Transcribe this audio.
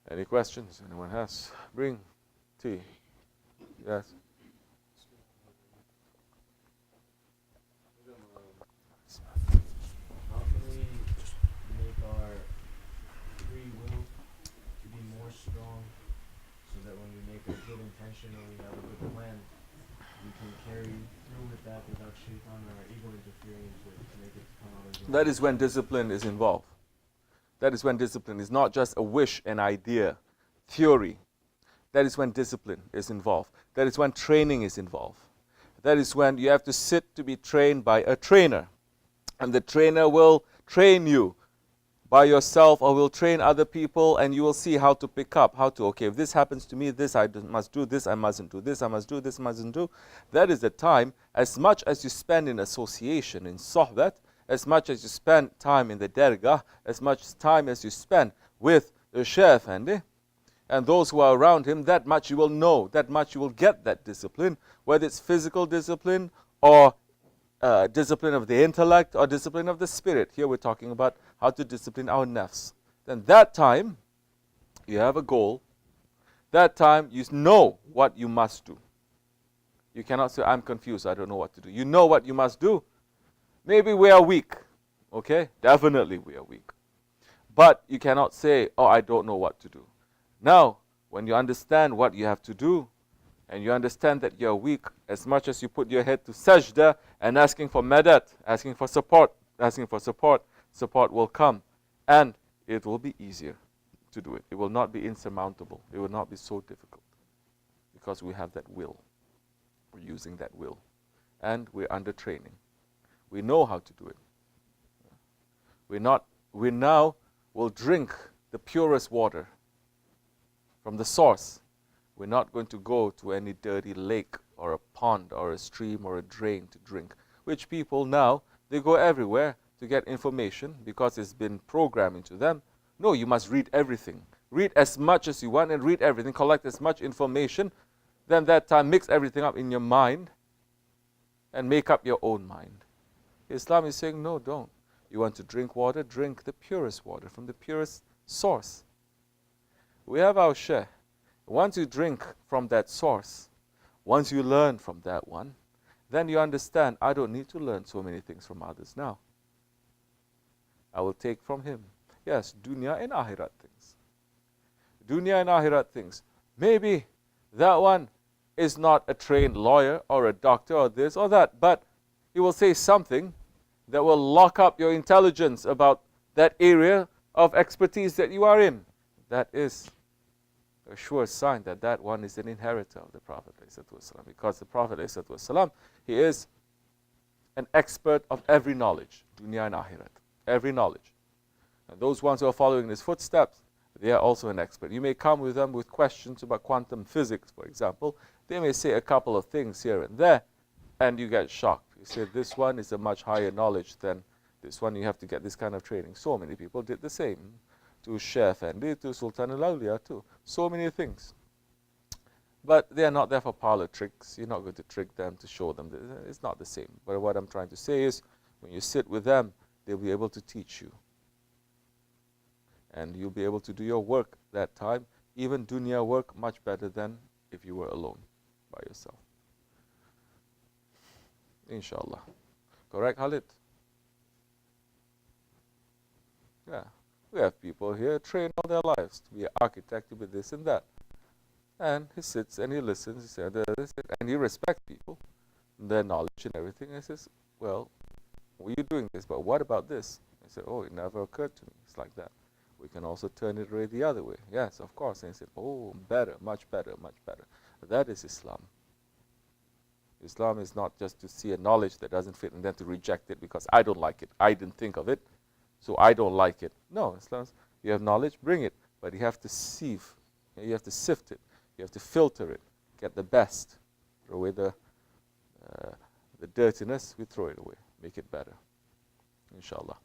Any questions anyone has? Bring tea. Yes. How can we make our free will to be more strong so that when we make a good intention or we have a good plan, we can carry through with that without shaitan or our ego interfering to make it come out as well? That is when discipline is involved. That is when discipline is not just a wish, an idea, theory. That is when discipline is involved. That is when training is involved. That is when you have to sit to be trained by a trainer. And the trainer will train you by yourself or will train other people, and you will see how to pick up, how to, okay, if this happens to me, this I must do, this I mustn't do, this I must do, this I mustn't do. That is the time, as much as you spend in association, in sohbat, as much as you spend time in the dergah, as much time as you spend with the Shaykh Efendi and those who are around him, that much you will know, that much you will get that discipline, whether it's physical discipline or discipline of the intellect or discipline of the spirit. Here we're talking about how to discipline our nafs. Then that time, you have a goal. That time, you know what you must do. You cannot say, I'm confused, I don't know what to do. You know what you must do. Maybe we are weak, okay? Definitely we are weak. But you cannot say, oh, I don't know what to do. Now, when you understand what you have to do, and you understand that you're weak, as much as you put your head to sajda and asking for madad, asking for support, support will come. And it will be easier to do it. It will not be insurmountable. It will not be so difficult. Because we have that will. We're using that will. And we're under training. We know how to do it. We now will drink the purest water from the source. We're not going to go to any dirty lake or a pond or a stream or a drain to drink, which people now, they go everywhere to get information because it's been programmed into them. No, you must read everything. Read as much as you want and read everything. Collect as much information. Then that time, mix everything up in your mind and make up your own mind. Islam is saying, no, don't. You want to drink water? Drink the purest water from the purest source. We have our Shaykh. Once you drink from that source, once you learn from that one, then you understand, I don't need to learn so many things from others now. I will take from him. Yes, dunya and akhirat things. Dunya and akhirat things. Maybe that one is not a trained lawyer or a doctor or this or that, but he will say something that will lock up your intelligence about that area of expertise that you are in. That is a sure sign that that one is an inheritor of the Prophet ﷺ, because the Prophet ﷺ, he is an expert of every knowledge, dunya and akhirat, every knowledge. And those ones who are following his footsteps, they are also an expert. You may come with them with questions about quantum physics, for example. They may say a couple of things here and there, and you get shocked. You say, this one is a much higher knowledge than this one. You have to get this kind of training. So many people did the same. To Shaykh Efendi, to Sultan al-Awliya, too. So many things. But they are not there for parlor tricks. You're not going to trick them to show them. It's not the same. But what I'm trying to say is, when you sit with them, they'll be able to teach you. And you'll be able to do your work that time, even dunya work, much better than if you were alone by yourself. Inshallah. Correct, Khalid? Yeah. We have people here trained all their lives to be an architect, to be this and that. And he sits and he listens, he says, and he respects people, their knowledge and everything. And he says, well, were you doing this? But what about this? I said, oh, it never occurred to me. It's like that. We can also turn it the other way. Yes, of course. And he said, oh, better, much better, much better. That is Islam. Islam is not just to see a knowledge that doesn't fit and then to reject it because I don't like it. I didn't think of it, so I don't like it. No, Islam, you have knowledge, bring it. But you have to sieve. You have to sift it. You have to filter it. Get the best. Throw away the dirtiness, we throw it away. Make it better. Inshallah.